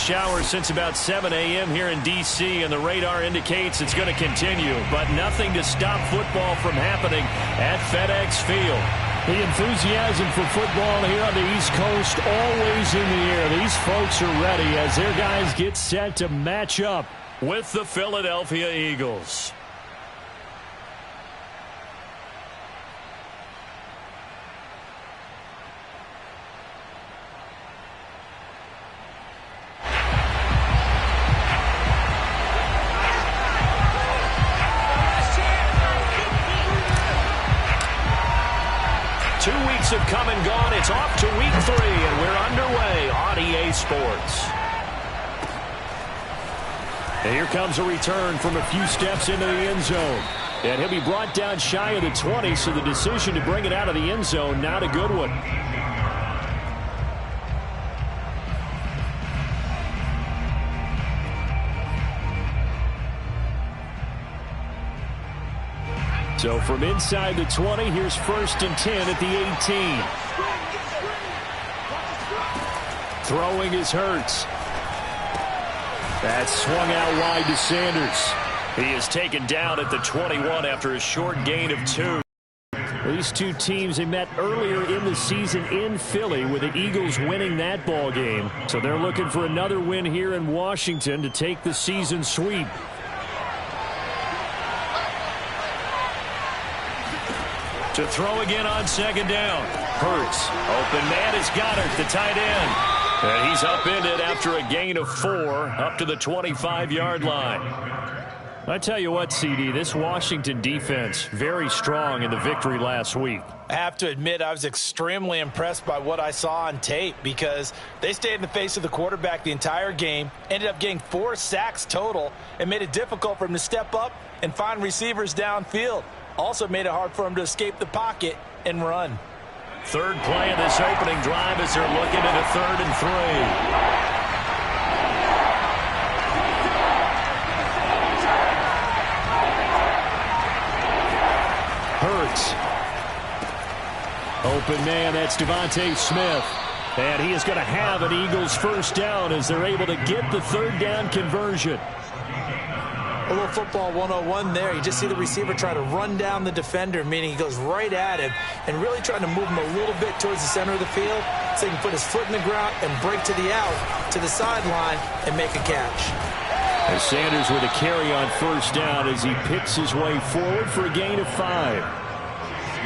shower since about 7 a.m. here in D.C., and the radar indicates it's going to continue, but nothing to stop football from happening at FedEx Field. The enthusiasm for football here on the East Coast always in the air. These folks are ready as their guys get set to match up with the Philadelphia Eagles. Have come and gone. It's off to week 3, and we're underway on EA Sports. And here comes a return from a few steps into the end zone. And he'll be brought down shy of the 20, so the decision to bring it out of the end zone, not a good one. So from inside the 20, here's 1st and 10 at the 18. Throwing is Hurts. That's swung out wide to Sanders. He is taken down at the 21 after a short gain of 2. These two teams, they met earlier in the season in Philly with the Eagles winning that ball game. So they're looking for another win here in Washington to take the season sweep. To throw again on 2nd down. Hurts. Open man is Goddard, the tight end. And he's upended after a gain of 4 up to the 25-yard line. I tell you what, CD, this Washington defense, very strong in the victory last week. I have to admit I was extremely impressed by what I saw on tape because they stayed in the face of the quarterback the entire game, ended up getting 4 sacks total, and made it difficult for him to step up and find receivers downfield. Also made it hard for him to escape the pocket and run. 3rd play of this opening drive as they're looking at a 3rd and 3. Hurts. Open man, that's Devontae Smith. And he is going to have an Eagles 1st down as they're able to get the 3rd down conversion. A little football 101 there. You just see the receiver try to run down the defender, meaning he goes right at him and really trying to move him a little bit towards the center of the field so he can put his foot in the ground and break to the out, to the sideline, and make a catch. And Sanders with a carry on 1st down as he picks his way forward for a gain of 5.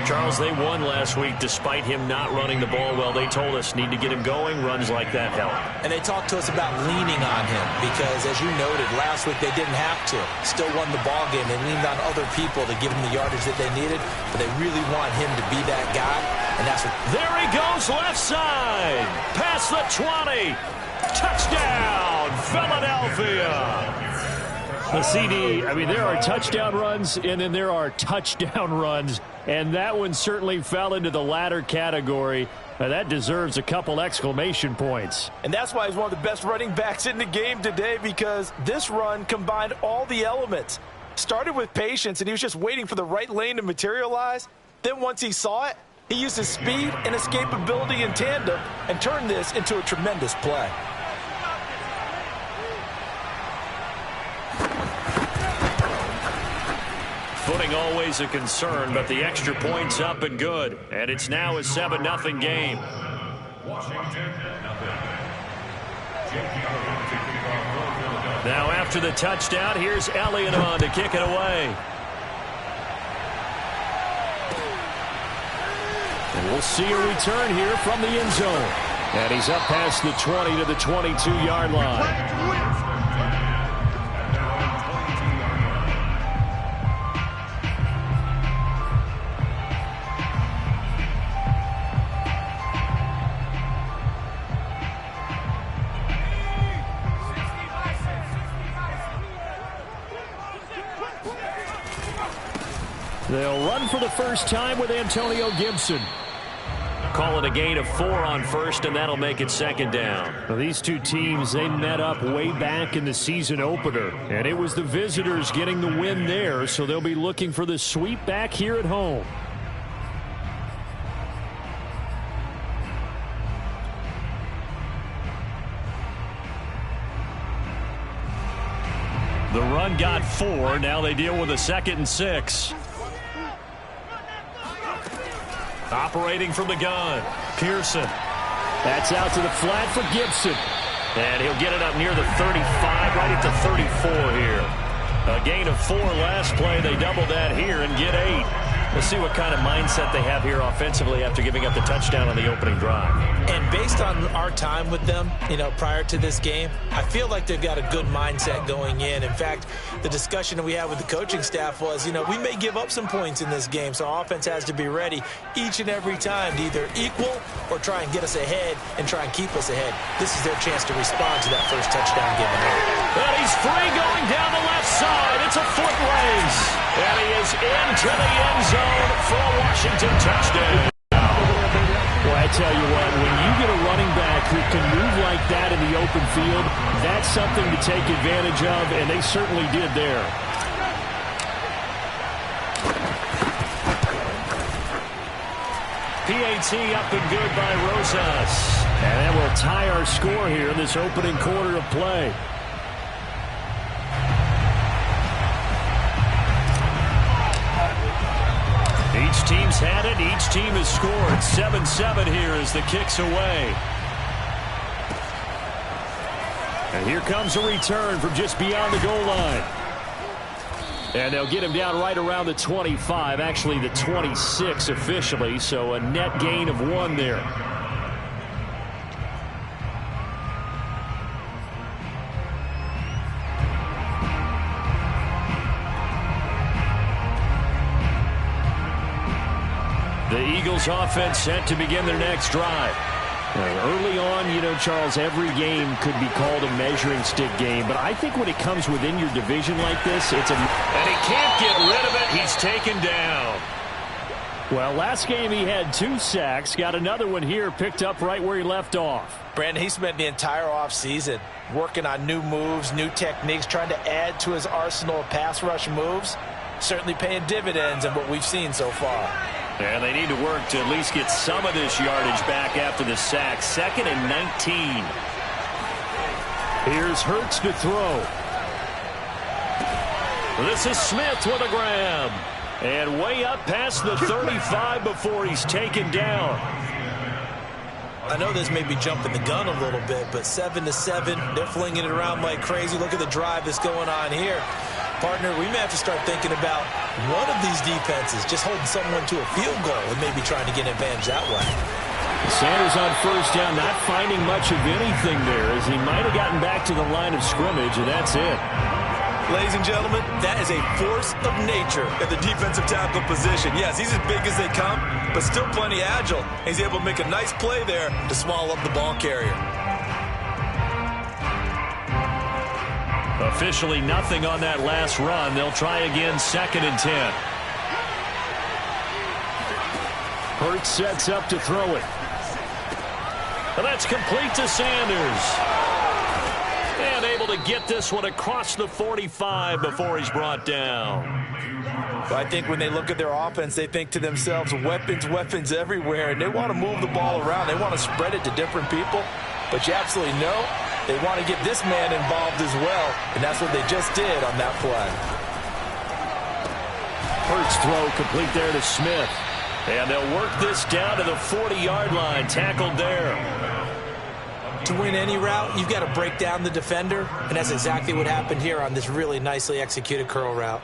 Charles, they won last week despite him not running the ball well. They told us need to get him going. Runs like that help. And they talked to us about leaning on him because, as you noted, last week they didn't have to. Still won the ball game. They leaned on other people to give him the yardage that they needed, but they really want him to be that guy, and that's what... There he goes, left side. Past the 20. Touchdown, Philadelphia. The CD, I mean, there are touchdown runs, and then there are touchdown runs, and that one certainly fell into the latter category. That deserves a couple exclamation points. And that's why he's one of the best running backs in the game today, because this run combined all the elements. Started with patience, and he was just waiting for the right lane to materialize. Then once he saw it, he used his speed and escapability in tandem and turned this into a tremendous play. Footing always a concern, but the extra point's up and good. And it's now a 7-0 game. Now after the touchdown, here's Elliott on to kick it away. And we'll see a return here from the end zone. And he's up past the 20 to the 22-yard line. They'll run for the first time with Antonio Gibson. Call it a gain of 4 on 1st, and that'll make it 2nd down. Well, these two teams, they met up way back in the season opener, and it was the visitors getting the win there, so they'll be looking for the sweep back here at home. The run got 4. Now they deal with a 2nd and 6. Operating from the gun, Pearson. That's out to the flat for Gibson. And he'll get it up near the 35, right at the 34 here. A gain of 4 last play. They double that here and get 8. We'll see what kind of mindset they have here offensively after giving up the touchdown on the opening drive. And based on our time with them, prior to this game, I feel like they've got a good mindset going in. In fact, the discussion that we had with the coaching staff was, we may give up some points in this game, so our offense has to be ready each and every time to either equal or try and get us ahead and try and keep us ahead. This is their chance to respond to that first touchdown given up. And he's free going down the left side. It's a foot race. And he is into the end zone for a Washington touchdown. Well, I tell you what, when you get a running back who can move like that in the open field, that's something to take advantage of, and they certainly did there. PAT up and good by Rosas. And that will tie our score here in this opening quarter of play. Each team's had it. Each team has scored. 7-7 here as the kick's away. And here comes a return from just beyond the goal line. And they'll get him down right around the 25, actually the 26 officially, so a net gain of 1 there. The Eagles offense set to begin their next drive. Early on, Charles, every game could be called a measuring stick game, but I think when it comes within your division like this, it's a... And he can't get rid of it. He's taken down. Well, last game he had 2 sacks, got another one here, picked up right where he left off. Brandon, he spent the entire offseason working on new moves, new techniques, trying to add to his arsenal of pass rush moves. Certainly paying dividends in what we've seen so far. And they need to work to at least get some of this yardage back after the sack. 2nd and 19. Here's Hurts to throw. This is Smith with a grab. And way up past the 35 before he's taken down. I know this may be jumping the gun a little bit, but 7-7, they're flinging it around like crazy. Look at the drive that's going on here. Partner, we may have to start thinking about one of these defenses just holding someone to a field goal and maybe trying to get an advantage that way. Sanders on first down, not finding much of anything there as he might have gotten back to the line of scrimmage, and that's it. Ladies and gentlemen, that is a force of nature at the defensive tackle position. Yes, he's as big as they come, but still plenty agile. He's able to make a nice play there to swallow up the ball carrier. Officially nothing on that last run. They'll try again, 2nd and 10. Hurts sets up to throw it. And that's complete to Sanders. And able to get this one across the 45 before he's brought down. But I think when they look at their offense, they think to themselves, weapons everywhere, and they want to move the ball around. They want to spread it to different people. But you absolutely know they want to get this man involved as well, and that's what they just did on that play. Hurts throw complete there to Smith. And they'll work this down to the 40-yard line, tackled there. To win any route, you've got to break down the defender, and that's exactly what happened here on this really nicely executed curl route.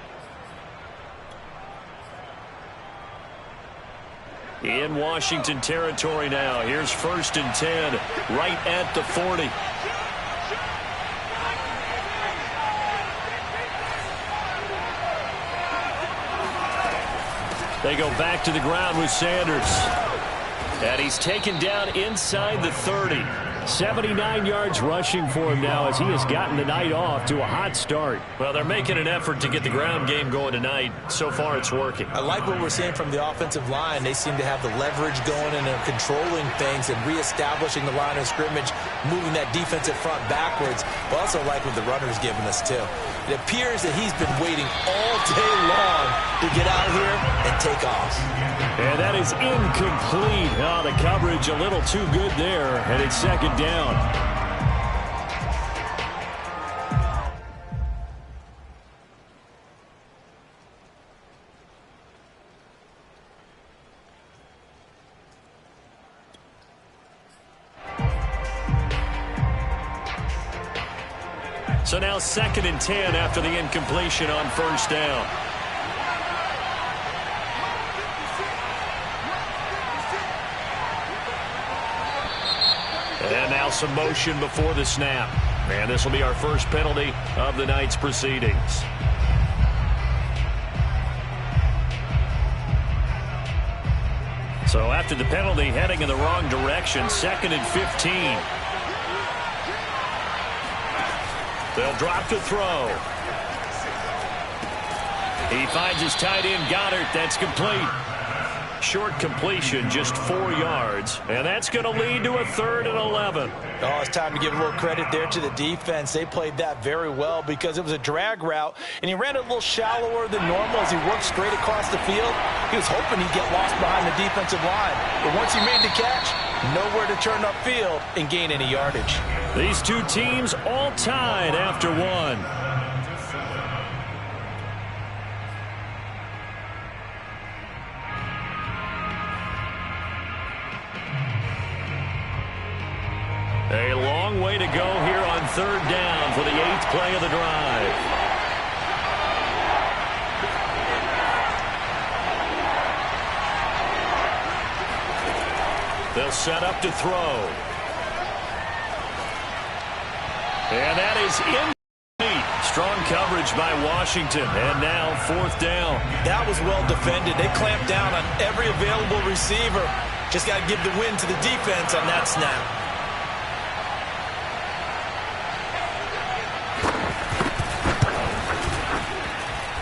In Washington territory now. Here's 1st and 10, right at the 40. They go back to the ground with Sanders. And he's taken down inside the 30. 79 yards rushing for him now as he has gotten the night off to a hot start. Well, they're making an effort to get the ground game going tonight. So far, it's working. I like what we're seeing from the offensive line. They seem to have the leverage going and they're controlling things and reestablishing the line of scrimmage, moving that defensive front backwards. But also like what the runner's giving us, too. It appears that he's been waiting all day long to get out here and take off. And that is incomplete. Oh, the coverage a little too good there, and it's 2nd down. So now 2nd and 10 after the incompletion on first down. And now some motion before the snap. And this will be our first penalty of the night's proceedings. So after the penalty, heading in the wrong direction, 2nd and 15. They'll drop to throw. He finds his tight end, Goddard. That's complete. Short completion, just 4 yards. And that's going to lead to a 3rd and 11. Oh, it's time to give a little credit there to the defense. They played that very well because it was a drag route, and he ran it a little shallower than normal as he worked straight across the field. He was hoping he'd get lost behind the defensive line. But once he made the catch, nowhere to turn upfield and gain any yardage. These two teams all tied after one. A long way to go here on 3rd down for the 8th play of the drive. They'll set up to throw. And that is incomplete. Strong coverage by Washington. And now 4th down. That was well defended. They clamped down on every available receiver. Just got to give the win to the defense on that snap.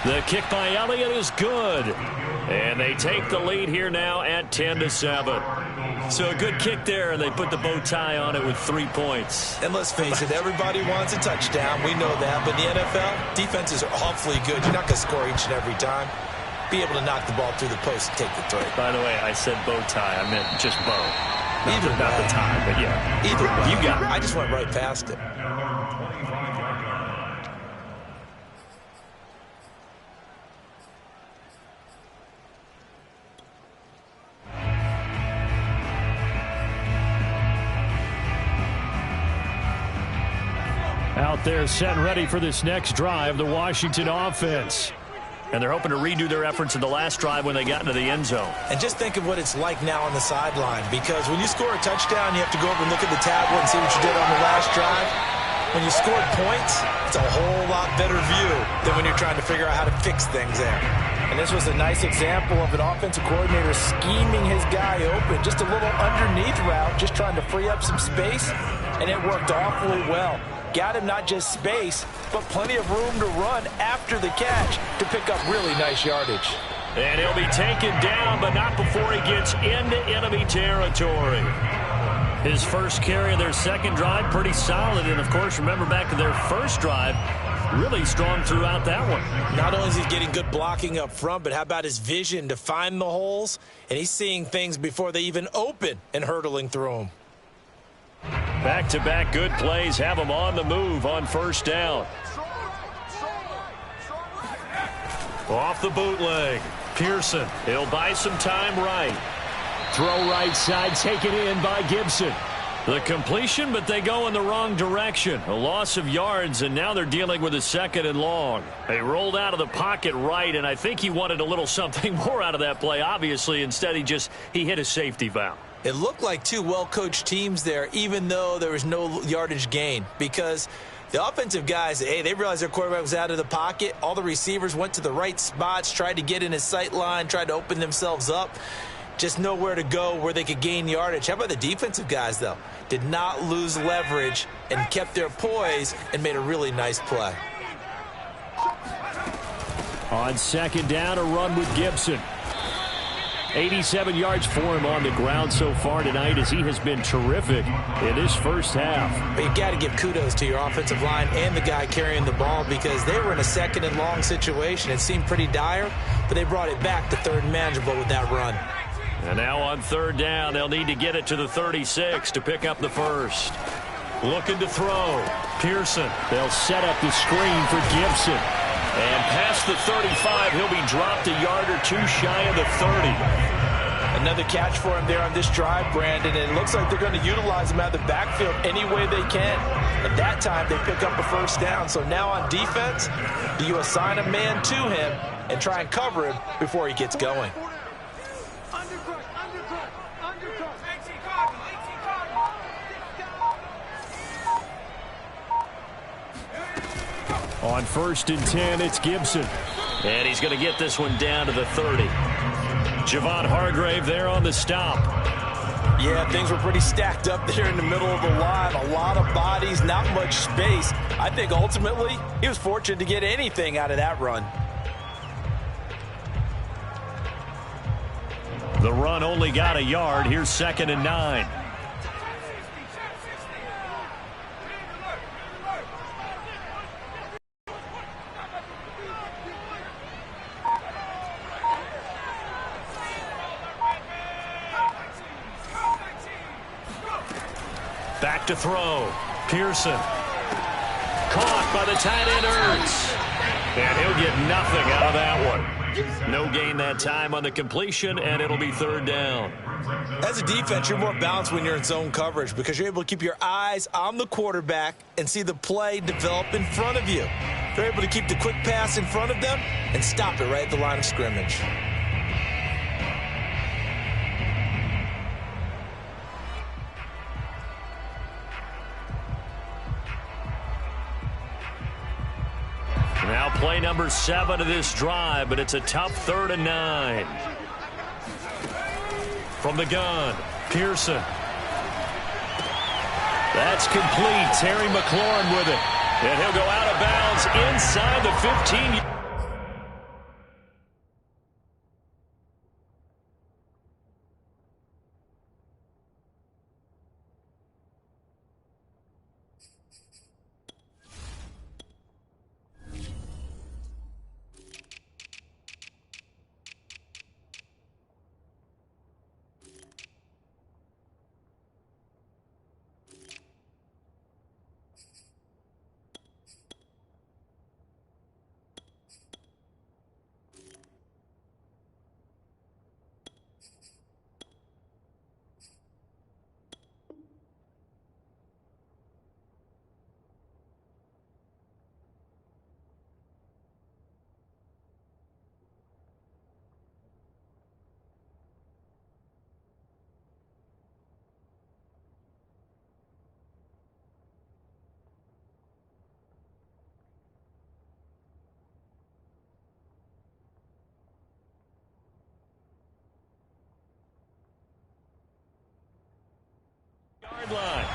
The kick by Elliott is good. And they take the lead here now at 10-7. So a good kick there, and they put the bow tie on it with 3 points. And let's face it, everybody wants a touchdown. We know that. But in the NFL, defenses are awfully good. You're not going to score each and every time. Be able to knock the ball through the post and take the throw. By the way, I said bow tie. I meant just bow. Not the tie, but yeah. Either way. You got it. I just went right past it. Out there set and ready for this next drive, the Washington offense. And they're hoping to redo their efforts in the last drive when they got into the end zone. And just think of what it's like now on the sideline, because when you score a touchdown, you have to go over and look at the tablet and see what you did on the last drive. When you scored points, it's a whole lot better view than when you're trying to figure out how to fix things there. And this was a nice example of an offensive coordinator scheming his guy open. Just a little underneath route, just trying to free up some space, and it worked awfully well. Got him not just space, but plenty of room to run after the catch to pick up really nice yardage. And he'll be taken down, but not before he gets into enemy territory. His first carry of their second drive, pretty solid. And, of course, remember back to their first drive, really strong throughout that one. Not only is he getting good blocking up front, but how about his vision to find the holes? And he's seeing things before they even open and hurdling through them. Back-to-back good plays have them on the move on first down. Off the bootleg. Pearson. He'll buy some time right. Throw right side, taken in by Gibson. The completion, but they go in the wrong direction. A loss of yards, and now they're dealing with a 2nd and long. They rolled out of the pocket right, and I think he wanted a little something more out of that play, obviously. Instead, he hit a safety valve. It looked like two well-coached teams there, even though there was no yardage gain, because the offensive guys, hey, they realized their quarterback was out of the pocket. All the receivers went to the right spots, tried to get in his sight line, tried to open themselves up. Just nowhere to go where they could gain yardage. How about the defensive guys, though? Did not lose leverage and kept their poise and made a really nice play. On 2nd down, a run with Gibson. 87 yards for him on the ground so far tonight, as he has been terrific in this first half. But you've got to give kudos to your offensive line and the guy carrying the ball, because they were in a 2nd and long situation. It seemed pretty dire, but they brought it back to 3rd and manageable with that run. And now on 3rd down, they'll need to get it to the 36 to pick up the first. Looking to throw. Pearson. They'll set up the screen for Gibson. And past the 35, he'll be dropped a yard or two shy of the 30. And Another catch for him there on this drive, Brandon. And it looks like they're going to utilize him out of the backfield any way they can. At that time, they pick up a first down. So now on defense, do you assign a man to him and try and cover him before he gets going? On 1st and 10, it's Gibson. And he's going to get this one down to the 30. Javon Hargrave there on the stop. Yeah, things were pretty stacked up there in the middle of the line. A lot of bodies, not much space. I think ultimately he was fortunate to get anything out of that run. The run only got a yard. Here's 2nd and 9. Back to throw. Pearson. Caught by the tight end, Ertz. And he'll get nothing out of that one. No gain that time on the completion, and it'll be 3rd down. As a defense, you're more balanced when you're in zone coverage because you're able to keep your eyes on the quarterback and see the play develop in front of you. You're able to keep the quick pass in front of them and stop it right at the line of scrimmage. Now play number 7 of this drive, but it's a tough 3rd and 9. From the gun, Pearson. That's complete. Terry McLaurin with it. And he'll go out of bounds inside the 15. Line.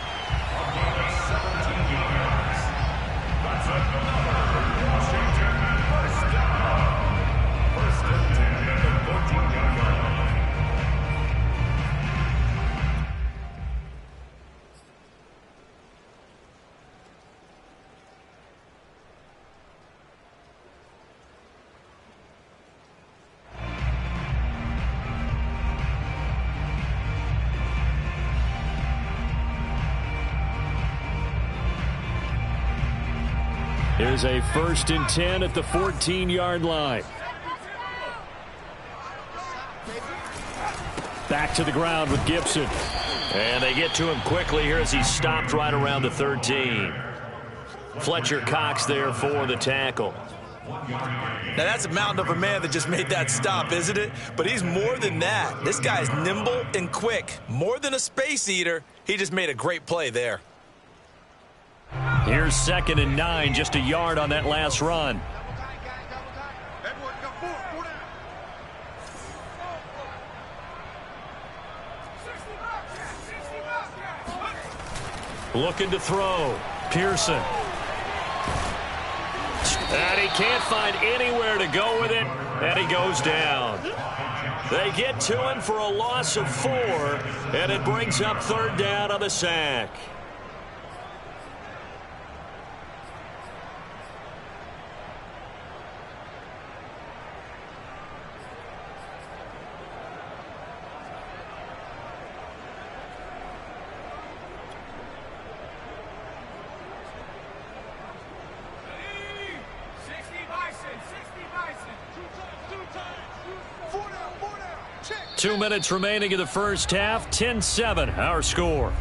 Here's a 1st and 10 at the 14-yard line. Back to the ground with Gibson. And they get to him quickly here as he's stopped right around the 13. Fletcher Cox there for the tackle. Now that's a mountain of a man that just made that stop, isn't it? But he's more than that. This guy's nimble and quick. More than a space eater, he just made a great play there. Here's 2nd and 9, just a yard on that last run. Looking to throw. Pearson. And he can't find anywhere to go with it, and he goes down. They get to him for a loss of 4, and it brings up 3rd down on the sack. Check. 2 minutes remaining in the first half. 10-7, our score.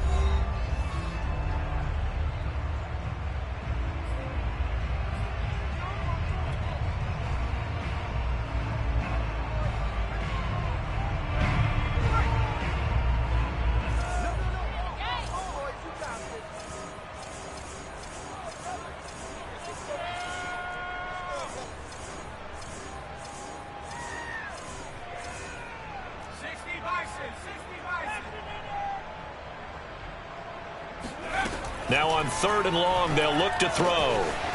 Now on 3rd and long, they'll look to throw.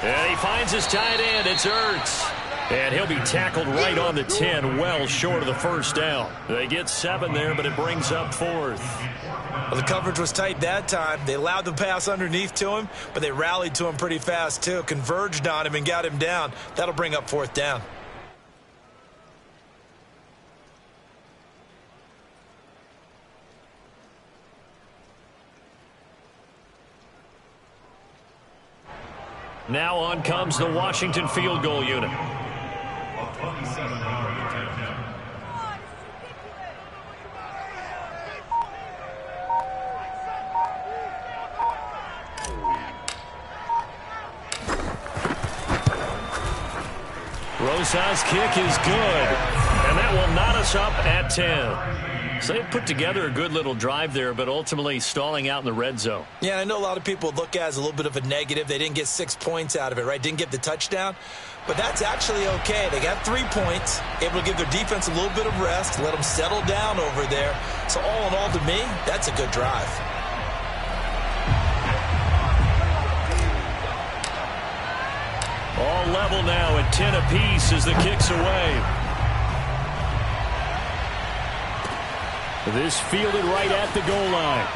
And he finds his tight end. It's Ertz. And he'll be tackled right on the 10, well short of the first down. They get 7 there, but it brings up 4th. Well, the coverage was tight that time. They allowed the pass underneath to him, but they rallied to him pretty fast, too. Converged on him and got him down. That'll bring up 4th down. Now on comes the Washington field goal unit. Rosa's kick is good, and that will knot us up at 10. So they put together a good little drive there, but ultimately stalling out in the red zone. Yeah, I know a lot of people look at it as a little bit of a negative. They didn't get 6 points out of it, right? Didn't get the touchdown. But that's actually okay. They got 3 points, able to give their defense a little bit of rest, let them settle down over there. So all in all, to me, that's a good drive. All level now at 10 apiece as the kick's away. This fielded right at the goal line.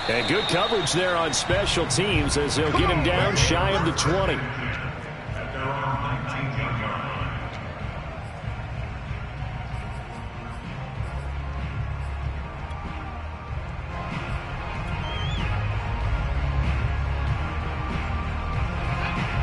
And good coverage there on special teams as they'll get him down shy of the 20.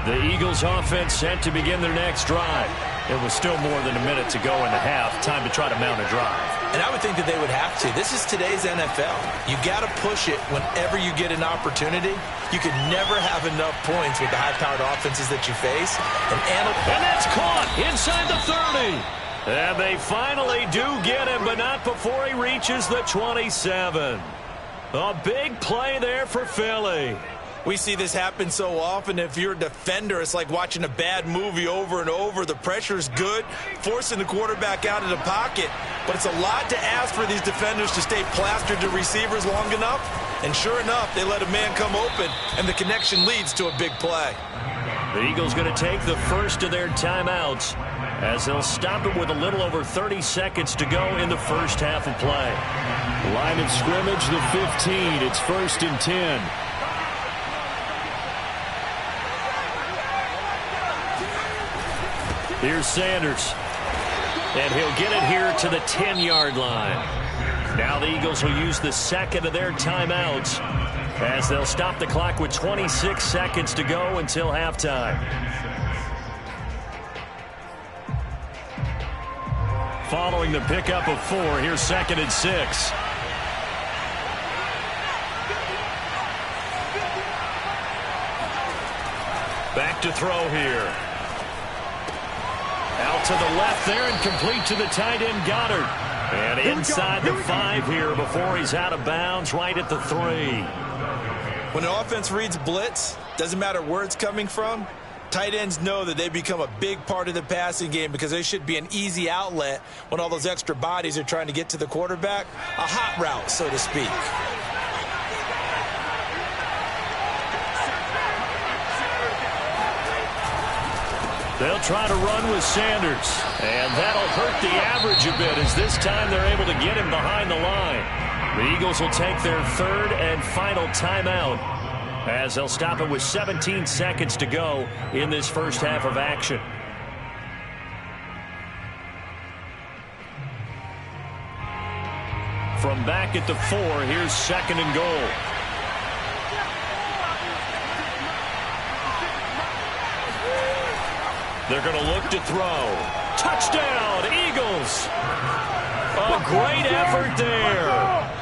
The Eagles offense set to begin their next drive. It was still more than a minute to go in the half. Time to try to mount a drive. And I would think that they would have to. This is today's NFL. You got to push it whenever you get an opportunity. You can never have enough points with the high-powered offenses that you face. And that's caught inside the 30. And they finally do get him, but not before he reaches the 27. A big play there for Philly. We see this happen so often. If you're a defender, it's like watching a bad movie over and over. The pressure's good, forcing the quarterback out of the pocket. But it's a lot to ask for these defenders to stay plastered to receivers long enough. And sure enough, they let a man come open, and the connection leads to a big play. The Eagles going to take the first of their timeouts as they'll stop it with a little over 30 seconds to go in the first half of play. Line of scrimmage, the 15. It's 1st and 10. Here's Sanders, and he'll get it here to the 10-yard line. Now the Eagles will use the second of their timeouts as they'll stop the clock with 26 seconds to go until halftime. Following the pickup of 4, here's 2nd and 6. Back to throw here. Out to the left there and complete to the tight end Goddard. And inside the 5 here before he's out of bounds right at the 3. When an offense reads blitz, doesn't matter where it's coming from, tight ends know that they become a big part of the passing game because they should be an easy outlet when all those extra bodies are trying to get to the quarterback. A hot route, so to speak. They'll try to run with Sanders, and that'll hurt the average a bit as this time they're able to get him behind the line. The Eagles will take their 3rd and final timeout as they'll stop it with 17 seconds to go in this first half of action. From back at the 4, here's 2nd and goal. They're going to look to throw. Touchdown, Eagles! A great effort there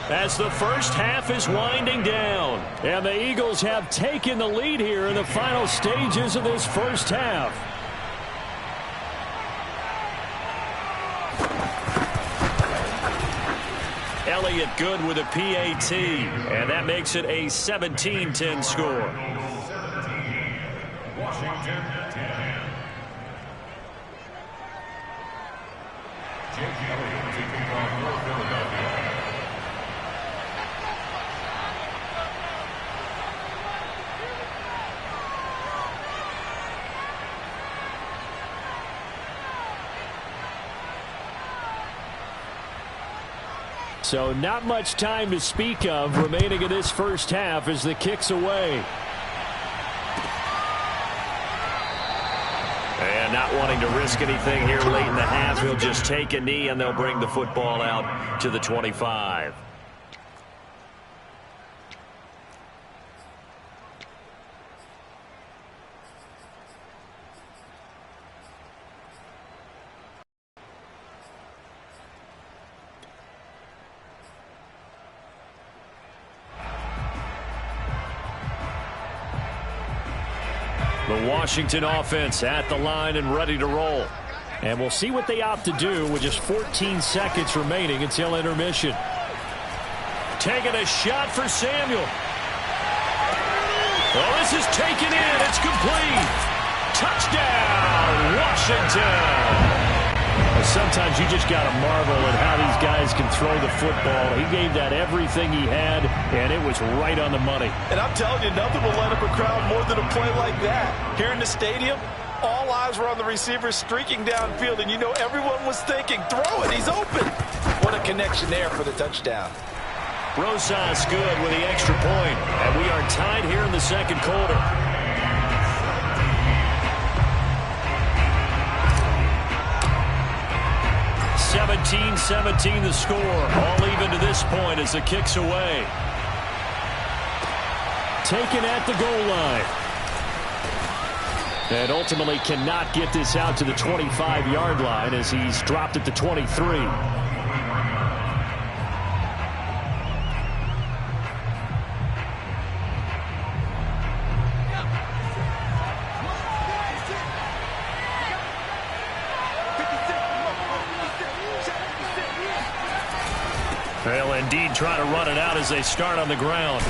as the first half is winding down. And the Eagles have taken the lead here in the final stages of this first half. Elliott good with a PAT, and that makes it a 17-10 score. Washington 10. Jake Elliott taking on North Philadelphia. So not much time to speak of remaining in this first half as the kick's away. And not wanting to risk anything here late in the half, he'll just take a knee and they'll bring the football out to the 25. The Washington offense at the line and ready to roll. And we'll see what they opt to do with just 14 seconds remaining until intermission. Taking a shot for Samuel. Well, this is taken in. It's complete. Touchdown, Washington. Sometimes you just got to marvel at how these guys can throw the football. He gave that everything he had, and it was right on the money. And I'm telling you, nothing will light up a crowd more than a play like that. Here in the stadium, all eyes were on the receiver streaking downfield, and you know everyone was thinking, throw it, he's open. What a connection there for the touchdown. Rosas good with the extra point, and we are tied here in the second quarter. 17-17 the score. All even to this point as the kick's away. Taken at the goal line. And ultimately cannot get this out to the 25-yard line as he's dropped at the 23. They'll indeed try to run it out as they start on the ground.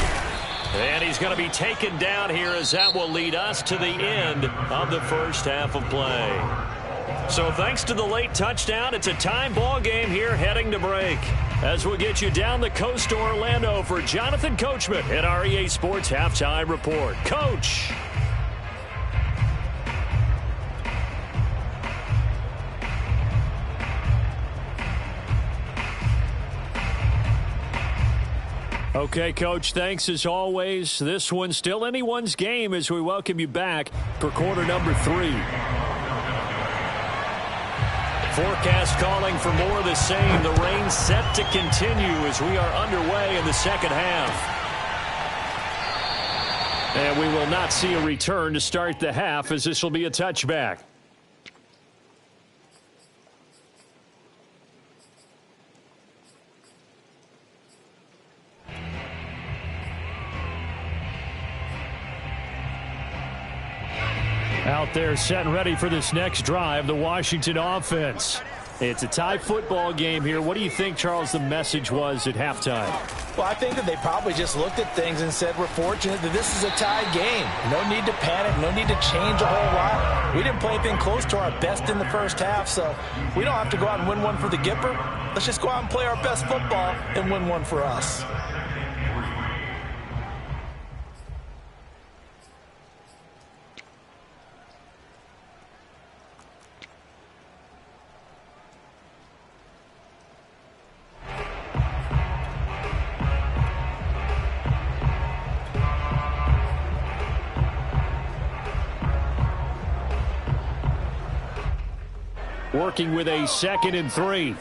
And he's going to be taken down here as that will lead us to the end of the first half of play. So thanks to the late touchdown, it's a time ball game here heading to break. As we get you down the coast to Orlando for Jonathan Coachman at our EA Sports Halftime Report. Coach. Okay, Coach, thanks as always. This one's still anyone's game as we welcome you back for quarter number 3. Forecast calling for more of the same. The rain set to continue as we are underway in the second half. And we will not see a return to start the half as this will be a touchback. Out there set and ready for this next drive, the Washington offense. It's a tie football game here. What do you think, Charles, the message was at halftime? Well, I think that they probably just looked at things and said, we're fortunate that this is a tie game. No need to panic, no need to change a whole lot. We didn't play anything close to our best in the first half, so we don't have to go out and win one for the Gipper. Let's just go out and play our best football and win one for us. Working with a 2nd and 3.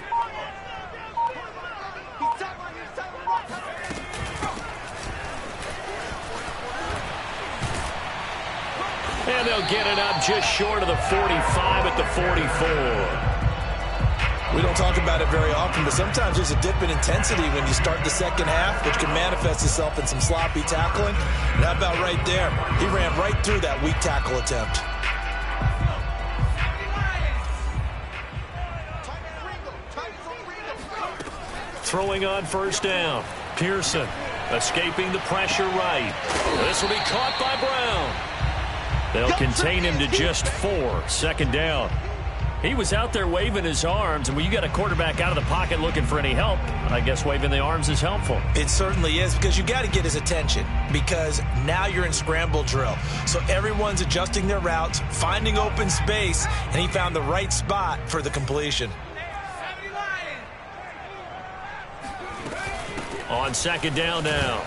And they'll get it up just short of the 45 at the 44. We don't talk about it very often, but sometimes there's a dip in intensity when you start the second half, which can manifest itself in some sloppy tackling. And how about right there? He ran right through that weak tackle attempt. Throwing on first down. Pearson escaping the pressure right. This will be caught by Brown. They'll contain him to just 4. Second down. He was out there waving his arms, and when you got a quarterback out of the pocket looking for any help, I guess waving the arms is helpful. It certainly is, because you got to get his attention, because now you're in scramble drill. So everyone's adjusting their routes, finding open space, and he found the right spot for the completion. On second down now,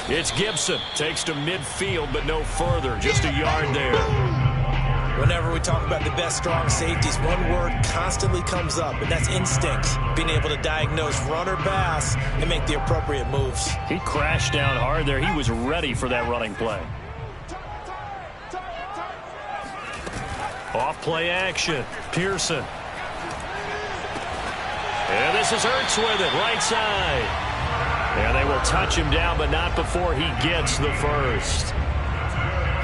it's Gibson. Takes to midfield, but no further. Just a yard there. Whenever we talk about the best strong safeties, one word constantly comes up, and that's instinct. Being able to diagnose run or pass and make the appropriate moves. He crashed down hard there. He was ready for that running play. Off play action. Pearson. And this is Ertz with it, right side. And they will touch him down, but not before he gets the first.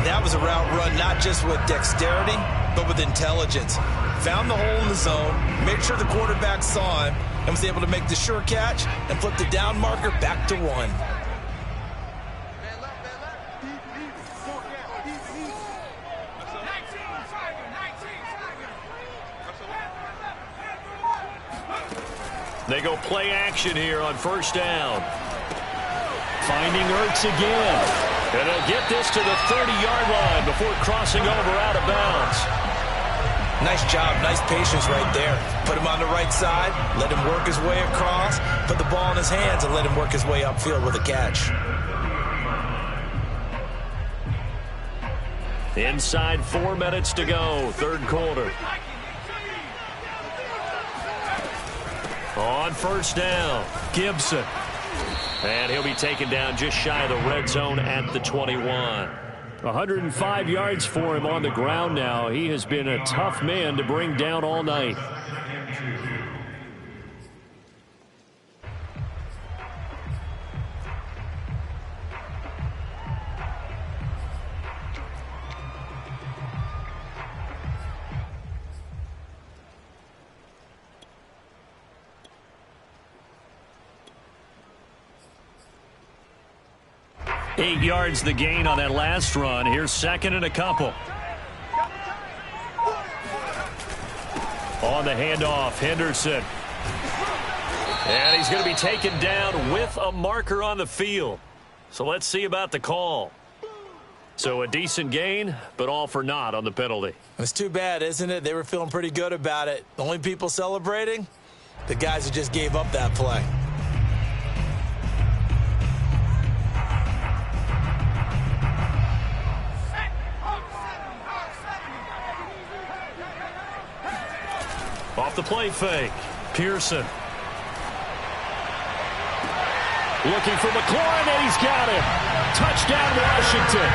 That was a route run not just with dexterity, but with intelligence. Found the hole in the zone, made sure the quarterback saw him, and was able to make the sure catch and flip the down marker back to 1. They go play action here on first down. Finding Ertz again. And they'll get this to the 30-yard line before crossing over out of bounds. Nice job, nice patience right there. Put him on the right side, let him work his way across, put the ball in his hands, and let him work his way upfield with a catch. Inside 4 minutes to go, third quarter. On first down, Gibson. And he'll be taken down just shy of the red zone at the 21. 105 yards for him on the ground now. He has been a tough man to bring down all night. Eight yards the gain on that last run. Here's second and a couple. On the handoff, Henderson. And he's going to be taken down with a marker on the field. So let's see about the call. So a decent gain, but all for naught on the penalty. It's too bad, isn't it? They were feeling pretty good about it. The only people celebrating? The guys who just gave up that play. Off the play fake, Pearson. Looking for McLaurin, and he's got him. Touchdown, Washington.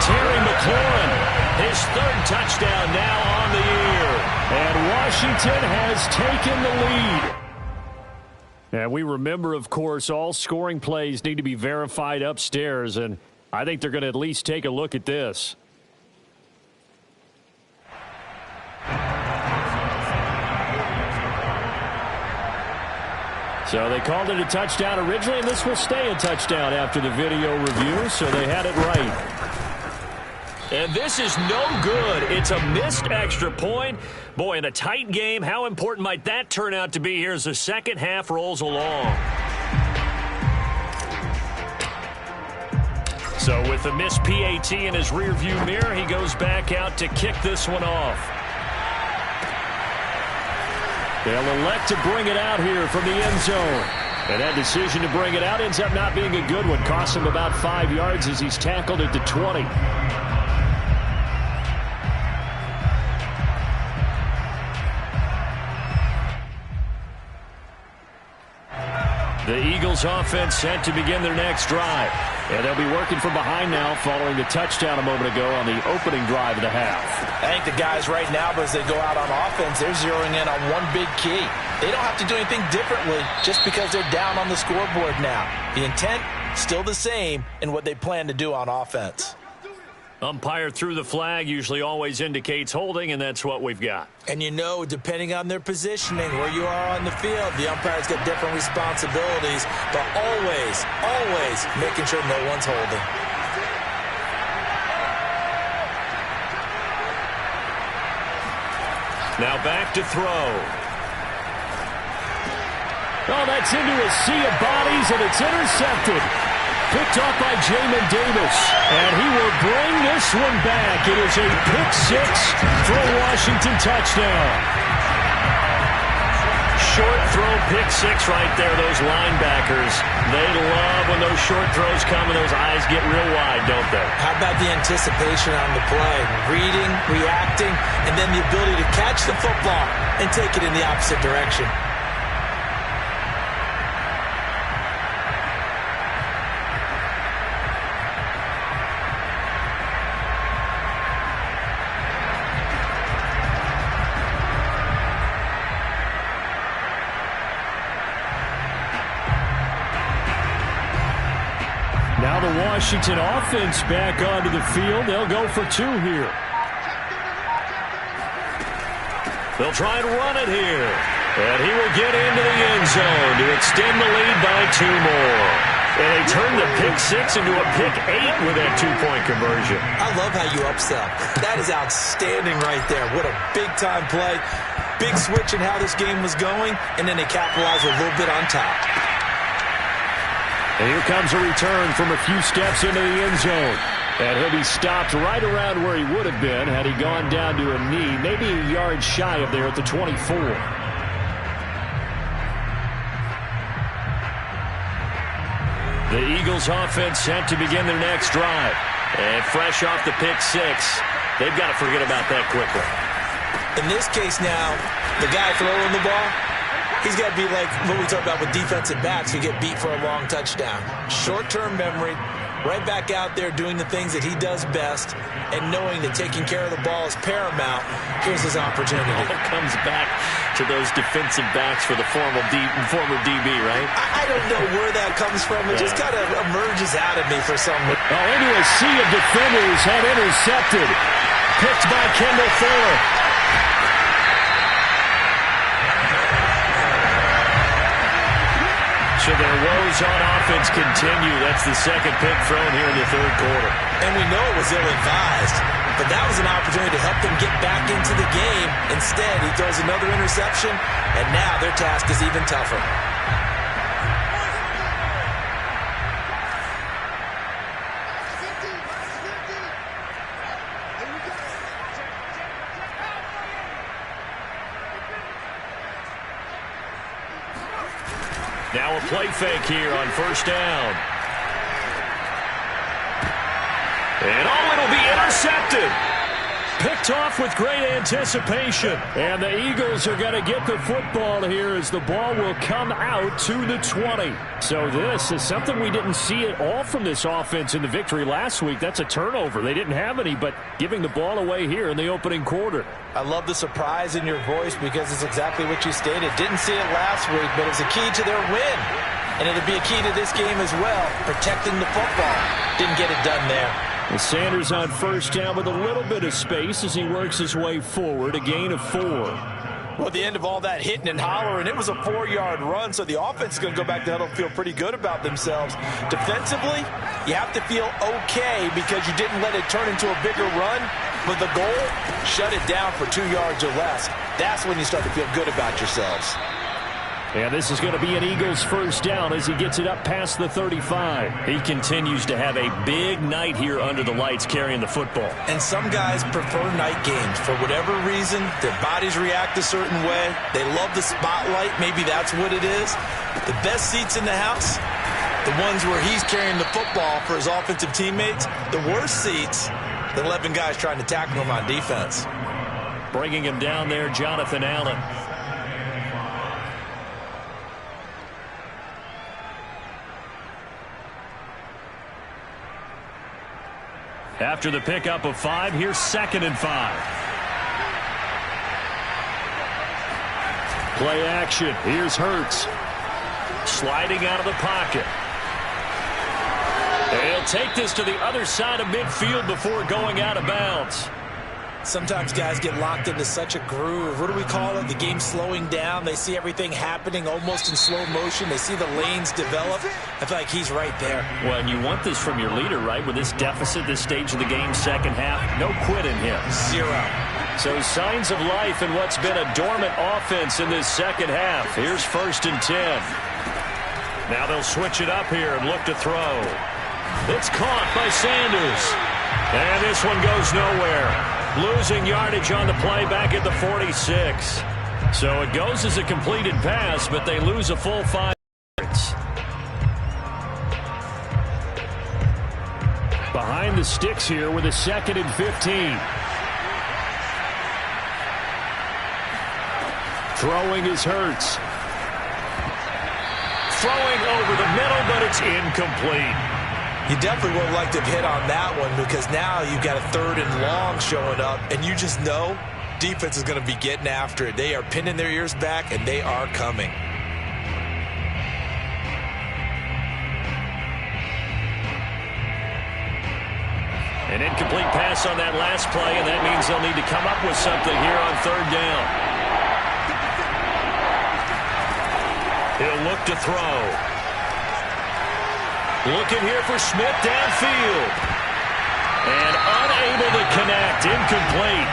Terry McLaurin, his third touchdown now on the year. And Washington has taken the lead. And we remember, of course, all scoring plays need to be verified upstairs, and I think they're going to at least take a look at this. So they called it a touchdown originally, and this will stay a touchdown after the video review, so they had it right. And this is no good. It's a missed extra point. Boy, in a tight game, how important might that turn out to be here as the second half rolls along? So with the missed PAT in his rearview mirror, he goes back out to kick this one off. They'll elect to bring it out here from the end zone. And that decision to bring it out ends up not being a good one. Costs him about 5 yards as he's tackled at the 20. The Eagles offense set to begin their next drive. And they'll be working from behind now following the touchdown a moment ago on the opening drive of the half. I think the guys right now, as they go out on offense, they're zeroing in on one big key. They don't have to do anything differently just because they're down on the scoreboard now. The intent, still the same in what they plan to do on offense. Umpire threw the flag, usually always indicates holding, and that's what we've got. And you know, depending on their positioning, where you are on the field, the umpire's got different responsibilities, but always making sure no one's holding. Now back to throw. Oh, that's into a sea of bodies, and it's intercepted. Picked off by Jamin Davis, and he will bring this one back. It is a pick six for a Washington touchdown. Short throw pick six right there, those linebackers. They love when those short throws come and those eyes get real wide, don't they? How about the anticipation on the play? Reading, reacting, and then the ability to catch the football and take it in the opposite direction. Now the Washington offense back onto the field. They'll go for two here. They'll try and run it here. And he will get into the end zone to extend the lead by two more. And they turn the pick six into a pick eight with that two-point conversion. I love how you upsell. That is outstanding right there. What a big-time play. Big switch in how this game was going, and then they capitalize a little bit on top. And here comes a return from a few steps into the end zone. And he'll be stopped right around where he would have been had he gone down to a knee, maybe a yard shy of there at the 24. The Eagles offense set to begin their next drive. And fresh off the pick six, they've got to forget about that quickly. In this case now, the guy throwing the ball, he's got to be like what we talk about with defensive backs who get beat for a long touchdown. Short-term memory, right back out there doing the things that he does best, and knowing that taking care of the ball is paramount. Here's his opportunity. It comes back to those defensive backs for the former DB, right? I don't know where that comes from. It just kind of emerges out of me for some reason. Oh, into a sea of defenders, had intercepted. Picked by Kendall Fuller. So their woes on offense continue. That's the second pick thrown here in the third quarter. And we know it was ill-advised, but that was an opportunity to help them get back into the game. Instead, he throws another interception, and now their task is even tougher. Now a play fake here on first down. And it'll be intercepted. Picked off with great anticipation. And the Eagles are going to get the football here as the ball will come out to the 20. So this is something we didn't see at all from this offense in the victory last week. That's a turnover. They didn't have any, but giving the ball away here in the opening quarter. I love the surprise in your voice because it's exactly what you stated. Didn't see it last week, but it was a key to their win. And it'll be a key to this game as well, protecting the football. Didn't get it done there. And Sanders on first down with a little bit of space as he works his way forward, a gain of 4. Well, at the end of all that hitting and hollering, it was a 4-yard run, so the offense is going to go back to huddle and feel pretty good about themselves. Defensively, you have to feel okay because you didn't let it turn into a bigger run, but the goal, shut it down for 2 yards or less. That's when you start to feel good about yourselves. And this is going to be an Eagles first down as he gets it up past the 35. He continues to have a big night here under the lights carrying the football. And some guys prefer night games. For whatever reason, their bodies react a certain way. They love the spotlight. Maybe that's what it is. The best seats in the house, the ones where he's carrying the football for his offensive teammates. The worst seats, the 11 guys trying to tackle him on defense. Bringing him down there, Jonathan Allen. After the pickup of 5, here's 2nd and 5. Play action. Here's Hurts. Sliding out of the pocket. And he'll take this to the other side of midfield before going out of bounds. Sometimes guys get locked into such a groove. What do we call it? The game slowing down. They see everything happening almost in slow motion. They see the lanes develop. I feel like he's right there. Well, and you want this from your leader, right? With this deficit, this stage of the game, second half, no quit in him. 0. So signs of life in what's been a dormant offense in this second half. Here's 1st and 10. Now they'll switch it up here and look to throw. It's caught by Sanders. And this one goes nowhere. Losing yardage on the play back at the 46. So it goes as a completed pass, but they lose a full 5 yards. Behind the sticks here with a 2nd and 15. Throwing is Hurts. Throwing over the middle, but it's incomplete. You definitely would like to have hit on that one because now you've got a 3rd and long showing up, and you just know defense is going to be getting after it. They are pinning their ears back, and they are coming. An incomplete pass on that last play, and that means they'll need to come up with something here on 3rd down. He'll look to throw. Looking here for Smith downfield. And unable to connect. Incomplete.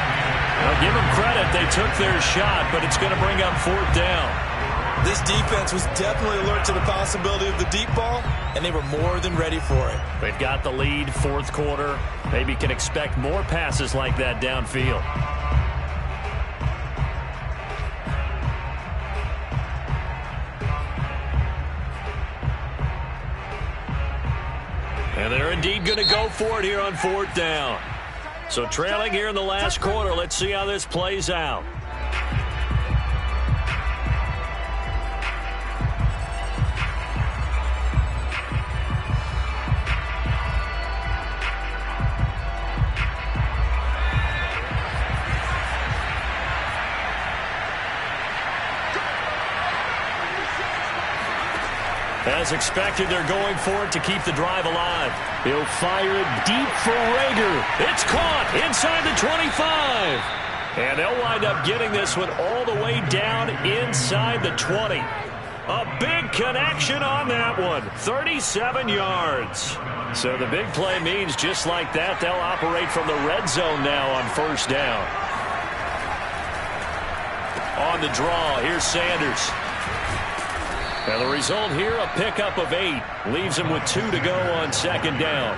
Now give them credit. They took their shot, but it's going to bring up 4th down. This defense was definitely alert to the possibility of the deep ball, and they were more than ready for it. They've got the lead, 4th quarter. Maybe can expect more passes like that downfield. And they're indeed going to go for it here on 4th down. So trailing here in the last quarter. Let's see how this plays out. As expected, they're going for it to keep the drive alive. He'll fire it deep for Rager. It's caught inside the 25. And they'll wind up getting this one all the way down inside the 20. A big connection on that one. 37 yards. So the big play means just like that, they'll operate from the red zone now on 1st down. On the draw, here's Sanders. And the result here, a pickup of 8. Leaves him with 2 to go on 2nd down.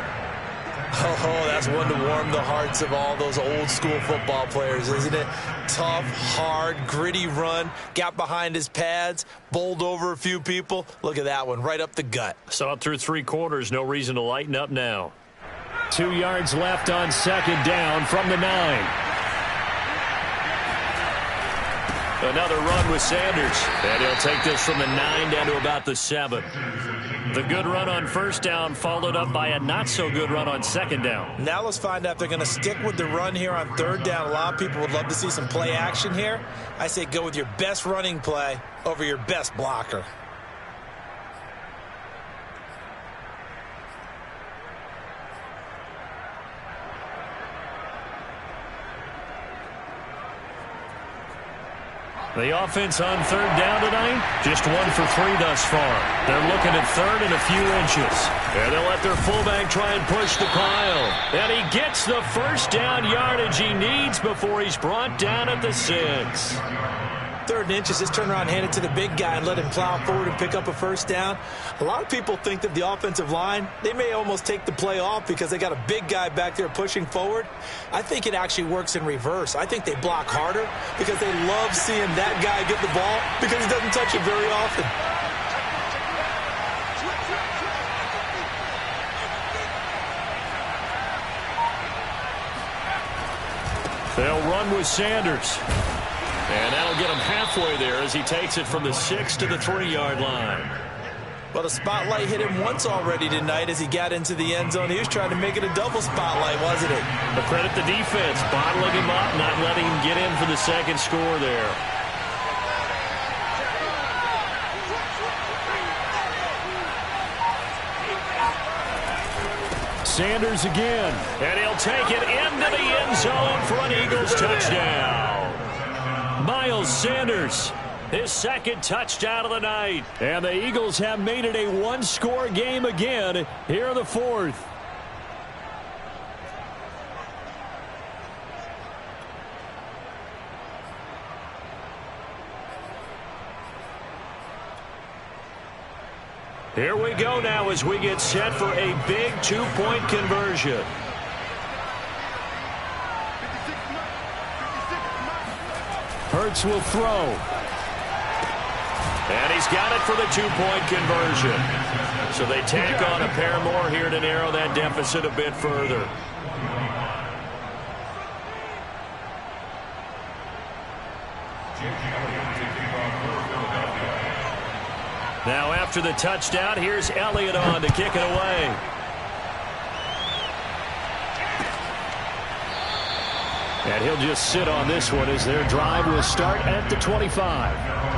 Oh, that's one to warm the hearts of all those old school football players, isn't it? Tough, hard, gritty run. Got behind his pads, bowled over a few people. Look at that one, right up the gut. Saw it through 3 quarters. No reason to lighten up now. 2 yards left on 2nd down from the 9. Another run with Sanders. And he'll take this from the 9 down to about the 7. The good run on 1st down followed up by a not-so-good run on 2nd down. Now let's find out if they're going to stick with the run here on 3rd down. A lot of people would love to see some play action here. I say go with your best running play over your best blocker. The offense on 3rd down tonight, just 1 for 3 thus far. They're looking at 3rd and a few inches. And they'll let their fullback try and push the pile. And he gets the 1st down yardage he needs before he's brought down at the 6. 3rd and inches, just turn around, hand it to the big guy and let him plow forward and pick up a 1st down. A lot of people think that the offensive line, they may almost take the play off because they got a big guy back there pushing forward. I think it actually works in reverse. I think they block harder because they love seeing that guy get the ball because he doesn't touch it very often. They'll run with Sanders. And that'll get him halfway there as he takes it from the 6 to the 3-yard line. Well, the spotlight hit him once already tonight as he got into the end zone. He was trying to make it a double spotlight, wasn't it? But credit the defense, bottling him up, not letting him get in for the second score there. Sanders again. And he'll take it into the end zone for an Eagles touchdown. Miles Sanders, his second touchdown of the night. And the Eagles have made it a one-score game again here in the fourth. Here we go now as we get set for a big two-point conversion. Hurts will throw. And he's got it for the two-point conversion. So they tack on a pair more here to narrow that deficit a bit further. Now after the touchdown, here's Elliott on to kick it away. And he'll just sit on this one as their drive will start at the 25.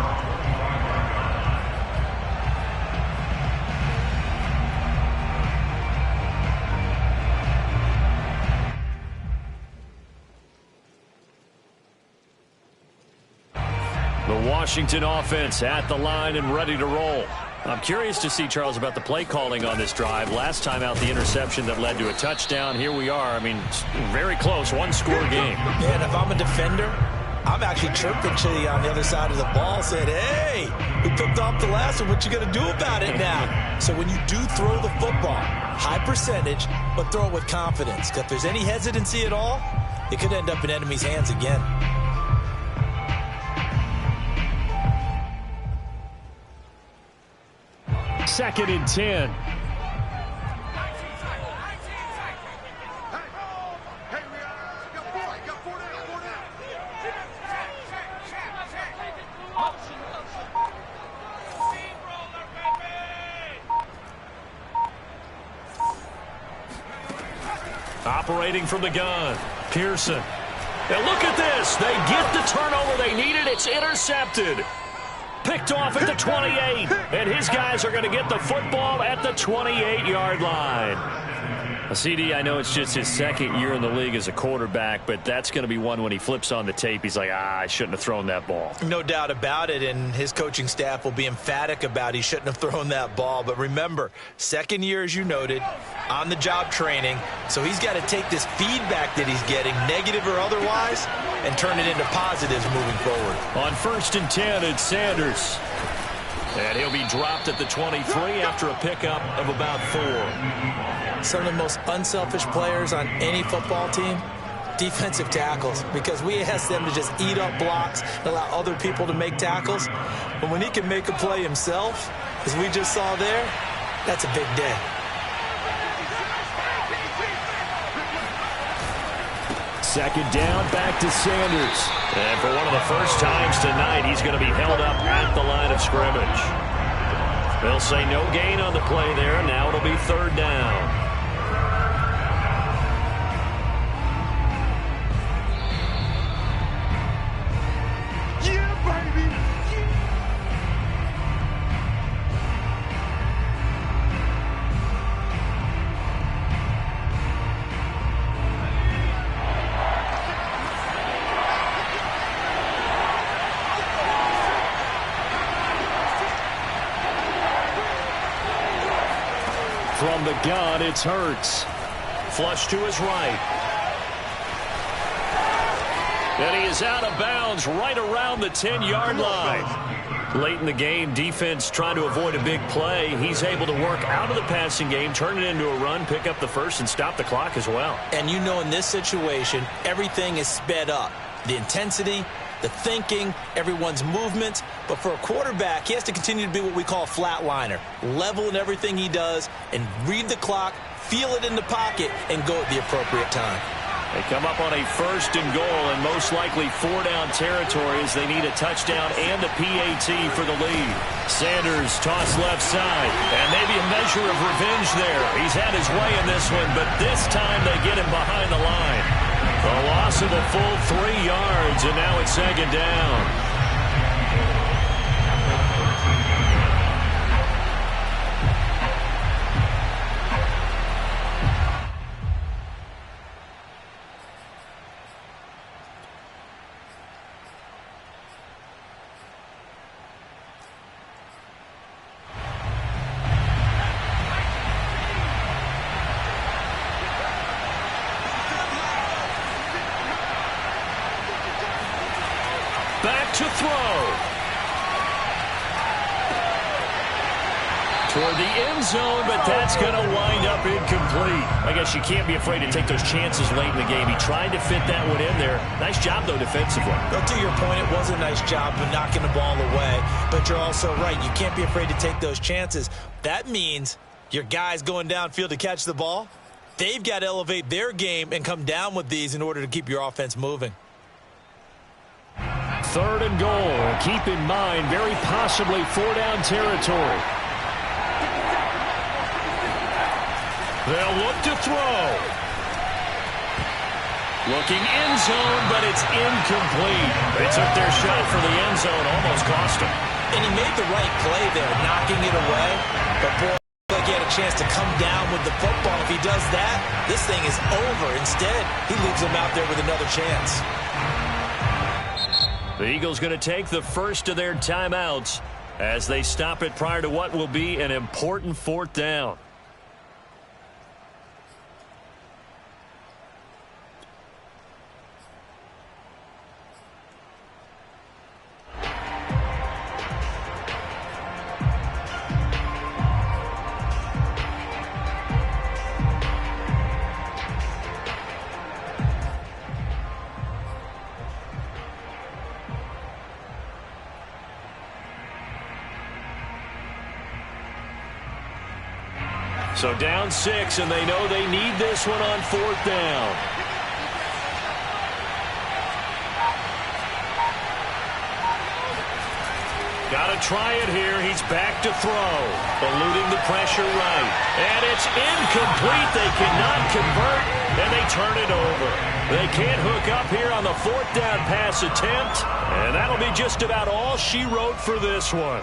The Washington offense at the line and ready to roll. I'm curious to see, Charles, about the play calling on this drive. Last time out, the interception that led to a touchdown. Here we are. I mean, very close, one-score game. Yeah, and if I'm a defender, I'm actually chirping Chili on the other side of the ball, saying, hey, we picked off the last one. What you going to do about it now? So when you do throw the football, high percentage, but throw it with confidence. Because if there's any hesitancy at all, it could end up in enemy's hands again. Second and 10. Operating from the gun, Pearson. And look at this. They get the turnover they needed. It's intercepted. Picked off at the 28, and his guys are going to get the football at the 28-yard line. CD, I know it's just his second year in the league as a quarterback, but that's going to be one when he flips on the tape. He's like, I shouldn't have thrown that ball. No doubt about it, and his coaching staff will be emphatic about he shouldn't have thrown that ball. But remember, second year, as you noted, on-the-job training, so he's got to take this feedback that he's getting, negative or otherwise, and turn it into positives moving forward. On 1st and 10, it's Sanders. And he'll be dropped at the 23 after a pickup of about 4. Some of the most unselfish players on any football team, defensive tackles, because we ask them to just eat up blocks and allow other people to make tackles. But when he can make a play himself, as we just saw there, that's a big day. Second down, back to Sanders. And for one of the first times tonight, he's going to be held up at the line of scrimmage. They'll say no gain on the play there. Now it'll be 3rd down. From the gun, it's Hurts. Flush to his right. And he is out of bounds right around the 10-yard line. Late in the game, defense trying to avoid a big play. He's able to work out of the passing game, turn it into a run, pick up the first, and stop the clock as well. And you know in this situation, everything is sped up. The intensity, the thinking, everyone's movement. But for a quarterback, he has to continue to be what we call a flatliner. Level in everything he does and read the clock, feel it in the pocket, and go at the appropriate time. They come up on a 1st and goal, and most likely 4-down territory as they need a touchdown and a PAT for the lead. Sanders toss left side, and maybe a measure of revenge there. He's had his way in this one, but this time they get him behind the line. A loss of a full 3 yards, and now it's 2nd down. Back to throw. Toward the end zone, but that's going to wind up incomplete. I guess you can't be afraid to take those chances late in the game. He tried to fit that one in there. Nice job, though, defensively. Well, to your point, it was a nice job of knocking the ball away. But you're also right. You can't be afraid to take those chances. That means your guys going downfield to catch the ball, they've got to elevate their game and come down with these in order to keep your offense moving. 3rd and goal. Keep in mind, very possibly 4-down territory. They'll look to throw. Looking end zone, but it's incomplete. They took their shot for the end zone, almost cost him. And he made the right play there, knocking it away. But boy, like he had a chance to come down with the football. If he does that, this thing is over. Instead, he leaves him out there with another chance. The Eagles going to take the first of their timeouts as they stop it prior to what will be an important 4th down. So down 6, and they know they need this one on 4th down. Got to try it here. He's back to throw. Eluding the pressure right. And it's incomplete. They cannot convert, and they turn it over. They can't hook up here on the 4th down pass attempt, and that'll be just about all she wrote for this one.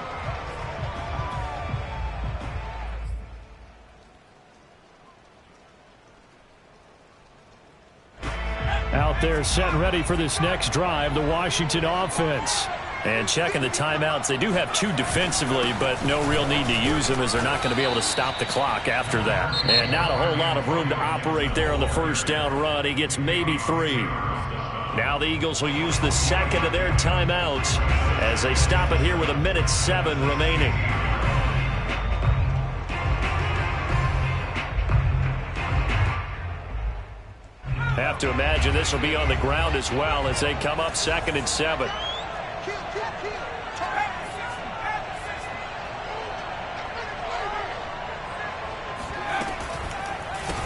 Out there set and ready for this next drive, the Washington offense. And checking the timeouts, they do have 2 defensively, but no real need to use them as they're not going to be able to stop the clock after that. And not a whole lot of room to operate there on the 1st down run. He gets maybe 3. Now the Eagles will use the 2nd of their timeouts as they stop it here with 1:07 remaining. Have to imagine this will be on the ground as well as they come up 2nd and 7.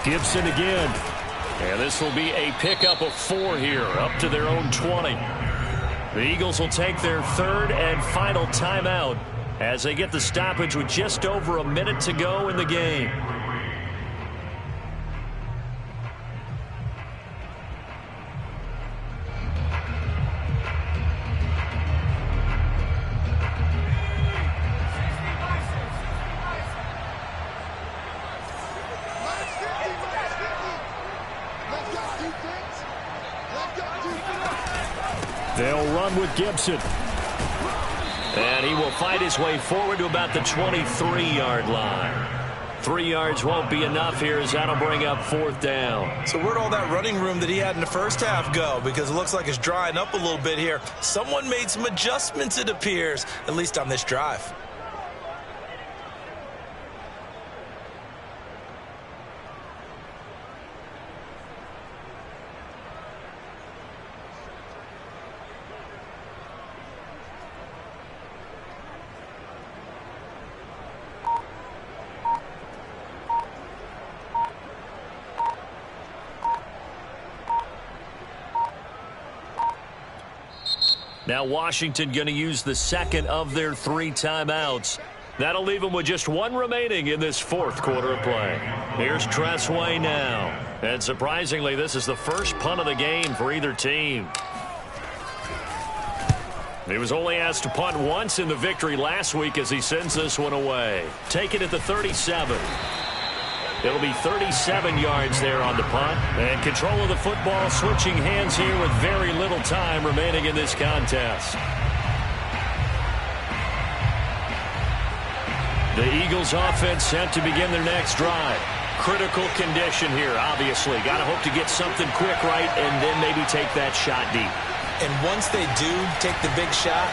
Gibson again. And this will be a pickup of 4 here, up to their own 20. The Eagles will take their 3rd and final timeout as they get the stoppage with just over a minute to go in the game. They'll run with Gibson. And he will fight his way forward to about the 23-yard line. 3 yards won't be enough here as that'll bring up 4th down. So where'd all that running room that he had in the first half go? Because it looks like it's drying up a little bit here. Someone made some adjustments, it appears, at least on this drive. Now Washington going to use the second of their 3 timeouts. That'll leave them with just 1 remaining in this 4th quarter of play. Here's Tressway now. And surprisingly, this is the first punt of the game for either team. He was only asked to punt once in the victory last week as he sends this one away. Take it at the 37. It'll be 37 yards there on the punt. And control of the football switching hands here with very little time remaining in this contest. The Eagles offense set to begin their next drive. Critical condition here, obviously. Got to hope to get something quick right and then maybe take that shot deep. And once they do take the big shot,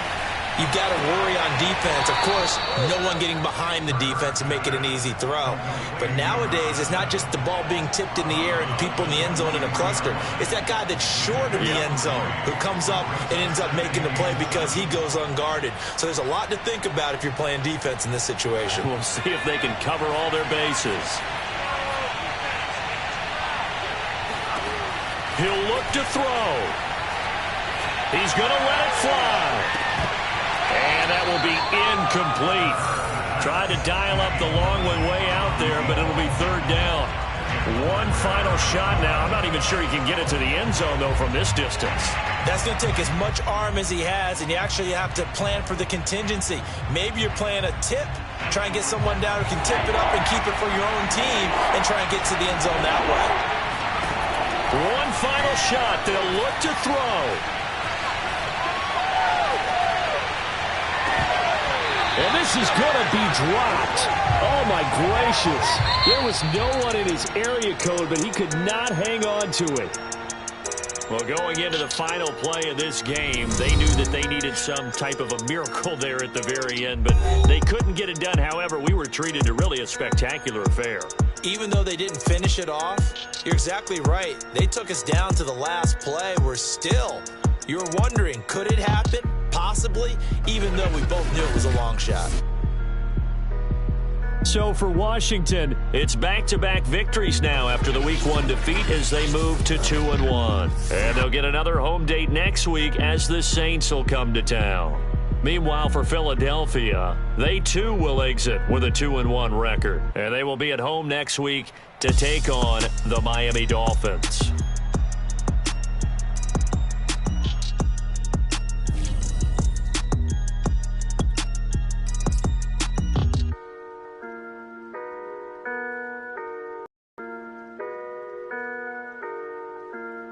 you've got to worry on defense. Of course, no one getting behind the defense and make it an easy throw. But nowadays, it's not just the ball being tipped in the air and people in the end zone in a cluster. It's that guy that's short of the end zone who comes up and ends up making the play because he goes unguarded. So there's a lot to think about if you're playing defense in this situation. We'll see if they can cover all their bases. He'll look to throw. He's going to let it fly. And that will be incomplete. Tried to dial up the long one way out there, but it'll be 3rd down. One final shot now. I'm not even sure he can get it to the end zone, though, from this distance. That's going to take as much arm as he has, and you actually have to plan for the contingency. Maybe you're playing a tip. Try and get someone down who can tip it up and keep it for your own team and try and get to the end zone that way. One final shot. They'll look to throw. And this is going to be dropped. Oh, my gracious. There was no one in his area code, but he could not hang on to it. Well, going into the final play of this game, they knew that they needed some type of a miracle there at the very end, but they couldn't get it done. However, we were treated to really a spectacular affair. Even though they didn't finish it off, you're exactly right. They took us down to the last play. You were wondering, could it happen? Possibly, even though we both knew it was a long shot. So for Washington, it's back-to-back victories now after the Week 1 defeat as they move to 2-1. And they'll get another home date next week as the Saints will come to town. Meanwhile, for Philadelphia, they too will exit with a 2-1 record. And they will be at home next week to take on the Miami Dolphins.